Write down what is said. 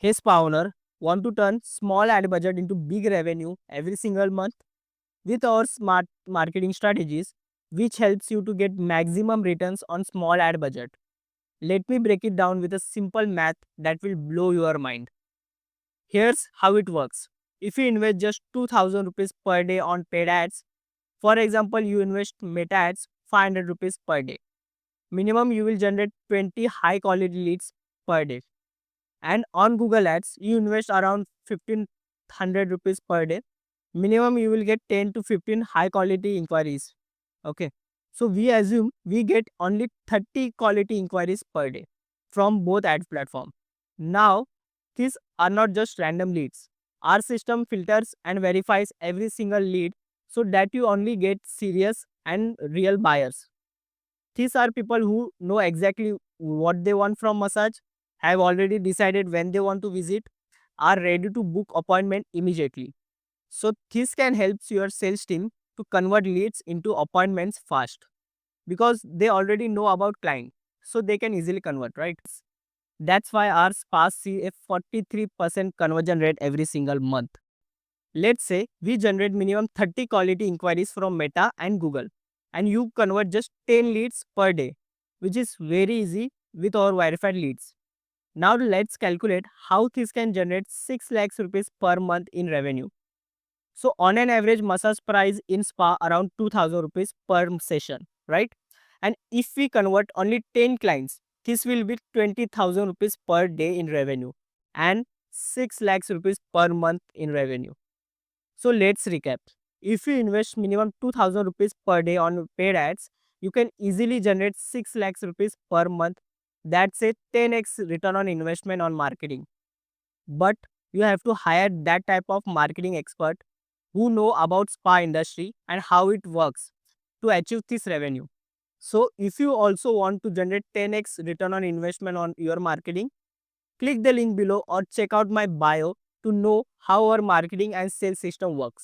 Hey spa owner, want to turn small ad budget into big revenue every single month? With our smart marketing strategies, which helps you to get maximum returns on small ad budget. Let me break it down with a simple math that will blow your mind. Here's how it works. If you invest just 2000 rupees per day on paid ads, for example, you invest Meta ads 500 rupees per day. Minimum you will generate 20 high quality leads per day. And on Google Ads, you invest around 1500 rupees per day. Minimum you will get 10 to 15 high quality inquiries. Okay. So we assume we get only 30 quality inquiries per day from both ad platform. Now, these are not just random leads. Our system filters and verifies every single lead so that you only get serious and real buyers. These are people who know exactly what they want from massage, have already decided when they want to visit, are ready to book appointment immediately. So this can help your sales team to convert leads into appointments fast because they already know about client. So they can easily convert, right? That's why our spas see a 43% conversion rate every single month. Let's say we generate minimum 30 quality inquiries from Meta and Google, and you convert just 10 leads per day, which is very easy with our verified leads. Now let's calculate how this can generate 6 lakhs rupees per month in revenue. So on an average massage price in spa around 2000 rupees per session, right? And if we convert only 10 clients, this will be 20,000 rupees per day in revenue and 6 lakhs rupees per month in revenue. So let's recap. If you invest minimum 2000 rupees per day on paid ads, you can easily generate 6 lakhs rupees per month. That's a 10x return on investment on marketing. But you have to hire that type of marketing expert who know about spa industry and how it works to achieve this revenue. So if you also want to generate 10x return on investment on your marketing, click the link below or check out my bio to know how our marketing and sales system works.